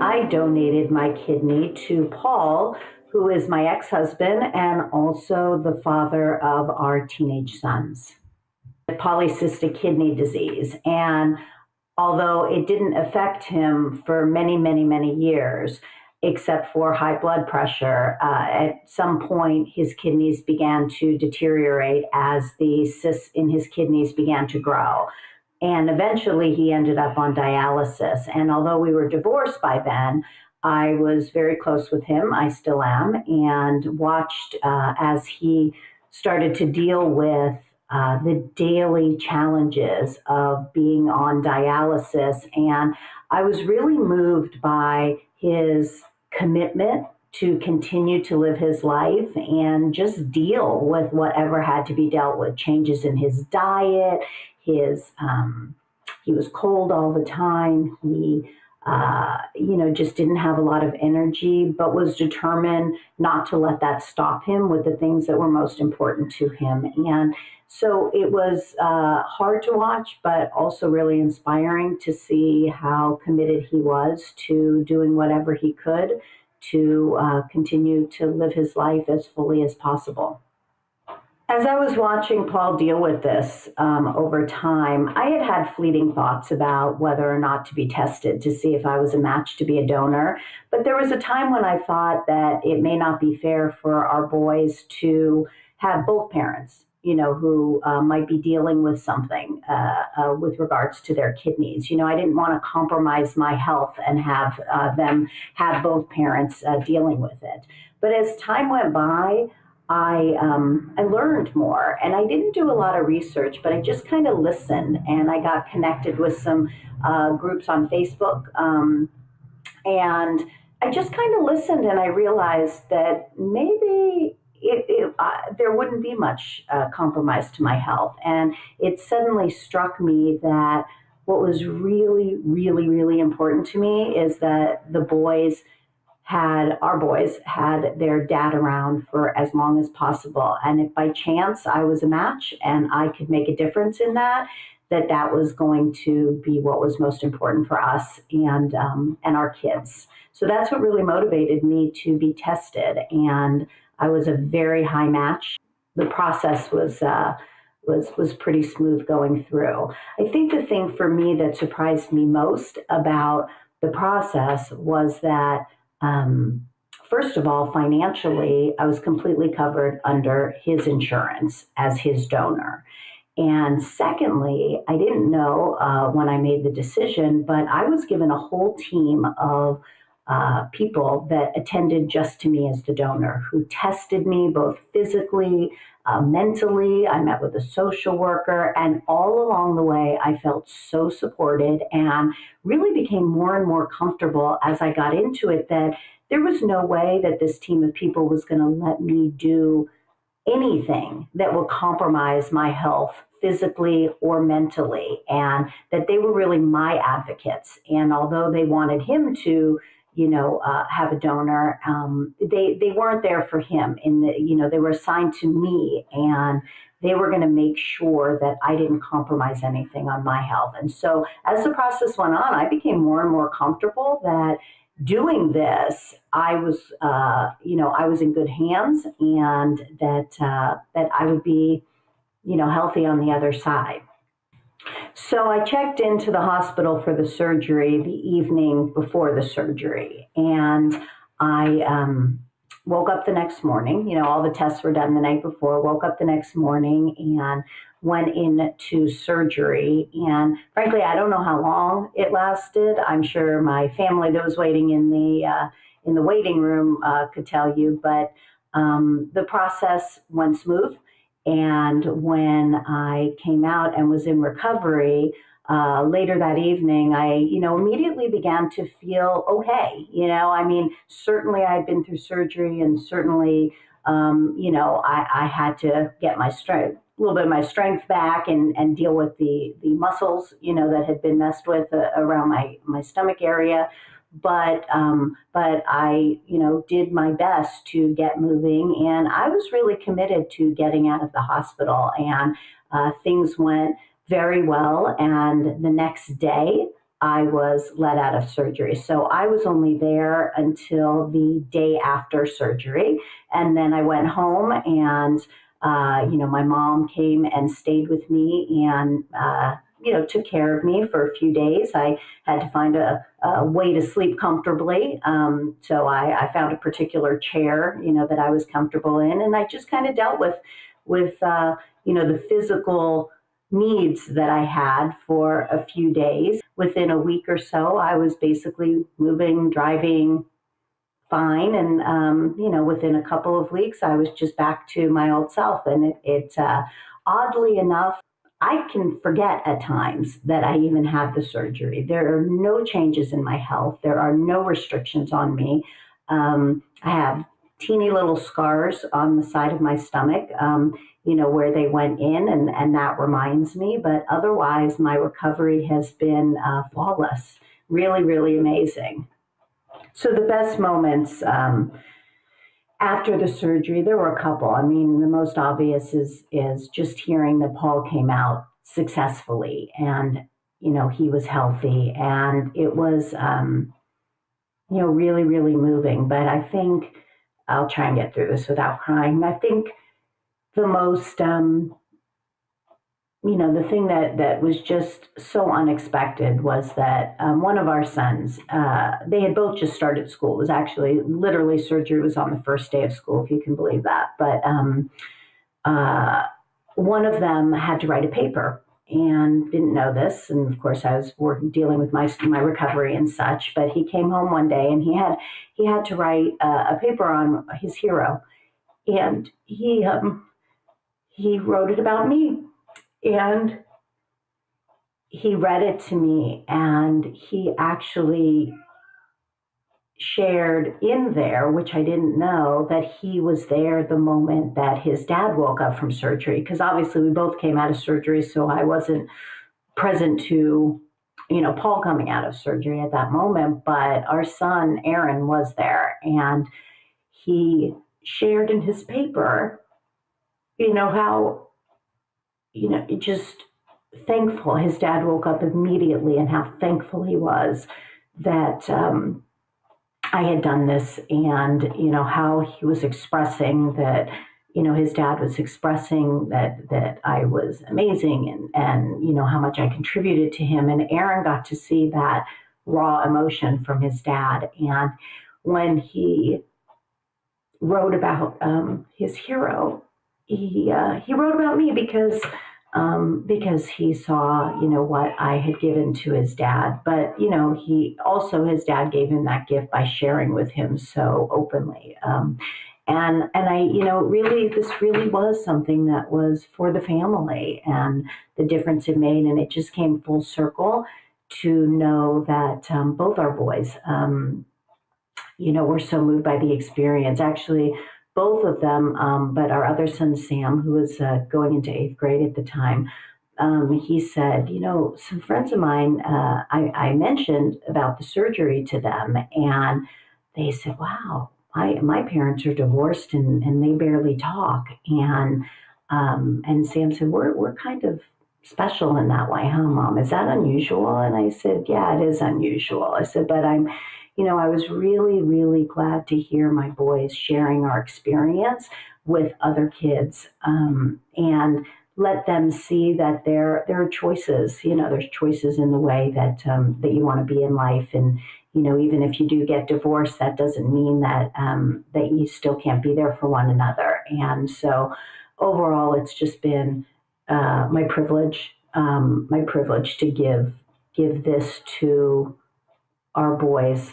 I donated my kidney to Paul, who is my ex husband and also the father of our teenage sons. Polycystic kidney disease. And although it didn't affect him for many, many, many years, except for high blood pressure, at some point his kidneys began to deteriorate as the cysts in his kidneys began to grow. And eventually he ended up on dialysis. And although we were divorced by then, I was very close with him. I still am, and watched as he started to deal with the daily challenges of being on dialysis. And I was really moved by his commitment to continue to live his life and just deal with whatever had to be dealt with, changes in his diet, his he was cold all the time. He just didn't have a lot of energy, but was determined not to let that stop him with the things that were most important to him. And so it was hard to watch, but also really inspiring to see how committed he was to doing whatever he could to continue to live his life as fully as possible. As I was watching Paul deal with this over time, I had had fleeting thoughts about whether or not to be tested to see if I was a match to be a donor. But there was a time when I thought that it may not be fair for our boys to have both parents, who might be dealing with something with regards to their kidneys. I didn't want to compromise my health and have them have both parents dealing with it. But as time went by, I learned more, and I didn't do a lot of research, but I just kind of listened, and I got connected with some groups on Facebook, and I just kind of listened, and I realized that maybe there wouldn't be much compromise to my health, and it suddenly struck me that what was really, really, really important to me is that our boys had their dad around for as long as possible. And if by chance I was a match and I could make a difference in that, that was going to be what was most important for us and our kids. So that's what really motivated me to be tested. And I was a very high match. The process was pretty smooth going through. I think the thing for me that surprised me most about the process was that first of all, financially, I was completely covered under his insurance as his donor. And secondly, I didn't know when I made the decision, but I was given a whole team of people that attended just to me as the donor, who tested me both physically, mentally. I met with a social worker, and all along the way, I felt so supported and really became more and more comfortable as I got into it that there was no way that this team of people was going to let me do anything that would compromise my health physically or mentally, and that they were really my advocates. And although they wanted him to have a donor. They weren't there for him. They were assigned to me, and they were going to make sure that I didn't compromise anything on my health. And so, as the process went on, I became more and more comfortable that doing this, I was, I was in good hands, and that I would be, healthy on the other side. So I checked into the hospital for the surgery the evening before the surgery, and I woke up the next morning. All the tests were done the night before. Woke up the next morning and went into surgery. And frankly, I don't know how long it lasted. I'm sure my family that was waiting in the waiting room could tell you, but the process went smooth. And when I came out and was in recovery later that evening, I, immediately began to feel okay. Certainly I'd been through surgery, and certainly, I had to get my strength, a little bit of my strength back, and deal with the muscles, that had been messed with around my stomach area. But I, did my best to get moving, and I was really committed to getting out of the hospital. And things went very well. And the next day, I was let out of surgery. So I was only there until the day after surgery. And then I went home and, my mom came and stayed with me and, took care of me for a few days. I had to find a way to sleep comfortably. So I found a particular chair, that I was comfortable in. And I just kind of dealt with the physical needs that I had for a few days. Within a week or so, I was basically moving, driving fine. And, within a couple of weeks, I was just back to my old self. And oddly enough, I can forget at times that I even had the surgery. There are no changes in my health. There are no restrictions on me. I have teeny little scars on the side of my stomach, where they went in, and that reminds me. But otherwise, my recovery has been flawless, really, really amazing. So the best moments after the surgery, there were a couple. I mean, the most obvious is just hearing that Paul came out successfully, and he was healthy, and it was really, really moving. But I think I'll try and get through this without crying. I think the most the thing that was just so unexpected was that one of our sons, they had both just started school. It was actually literally surgery was on the first day of school, if you can believe that. But one of them had to write a paper and didn't know this. And of course, I was dealing with my recovery and such. But he came home one day and he had to write a paper on his hero, and he wrote it about me. And he read it to me, and he actually shared in there, which I didn't know, that he was there the moment that his dad woke up from surgery. Because obviously we both came out of surgery, so I wasn't present to, Paul coming out of surgery at that moment. But our son, Aaron, was there, and he shared in his paper, how just thankful his dad woke up immediately, and how thankful he was that I had done this, and how he was expressing that his dad was expressing that I was amazing, and how much I contributed to him. And Aaron got to see that raw emotion from his dad. And when he wrote about his hero, he wrote about me because he saw what I had given to his dad. But he also, his dad gave him that gift by sharing with him so openly. And I really, this really was something that was for the family, and the difference it made. And it just came full circle to know that both our boys were so moved by the experience. Actually, both of them, but our other son, Sam, who was going into 8th grade at the time, he said, some friends of mine, I mentioned about the surgery to them, and they said, wow, my parents are divorced, and they barely talk. And Sam said, we're kind of special in that way, huh, Mom? Is that unusual? And I said, yeah, it is unusual. I said, but I was really, really glad to hear my boys sharing our experience with other kids, and let them see that there are choices. There's choices in the way that you want to be in life. And even if you do get divorced, that doesn't mean that that you still can't be there for one another. And so overall, it's just been my privilege to give this to our boys'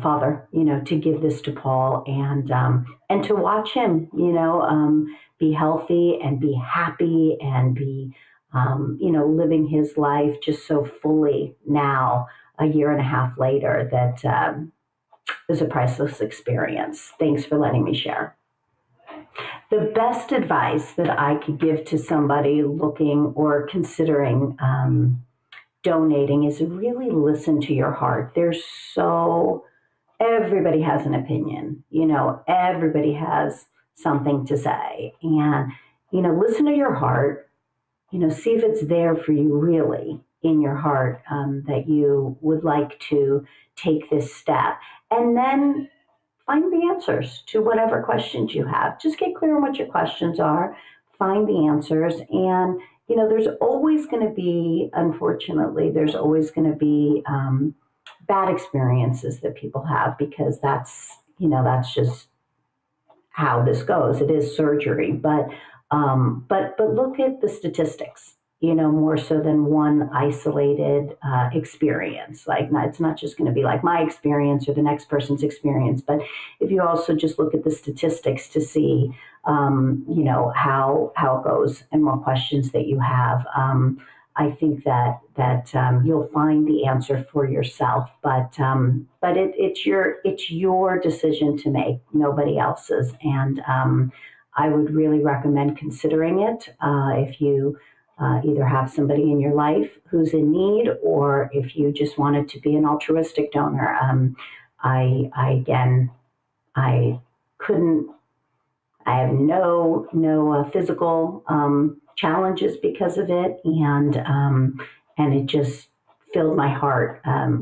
father, to give this to Paul, and to watch him, be healthy and be happy and be, living his life just so fully now, a year and a half later, that is a priceless experience. Thanks for letting me share. The best advice that I could give to somebody looking or considering donating is really listen to your heart. Everybody has an opinion, everybody has something to say, and, listen to your heart, see if it's there for you really in your heart, that you would like to take this step. And then find the answers to whatever questions you have. Just get clear on what your questions are, find the answers. And, there's always going to be, unfortunately, there's always going to be bad experiences that people have, because that's just how this goes. It is surgery, but look at the statistics. More so than one isolated experience. Like, it's not just going to be like my experience or the next person's experience, but if you also just look at the statistics to see, how it goes and what questions that you have. I think that you'll find the answer for yourself, but it's your decision to make, nobody else's. And I would really recommend considering it if you either have somebody in your life who's in need, or if you just wanted to be an altruistic donor. Again, I couldn't. I have no physical challenges because of it, and it just filled my heart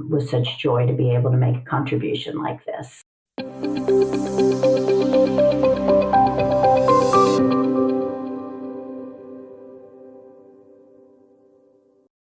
with such joy to be able to make a contribution like this.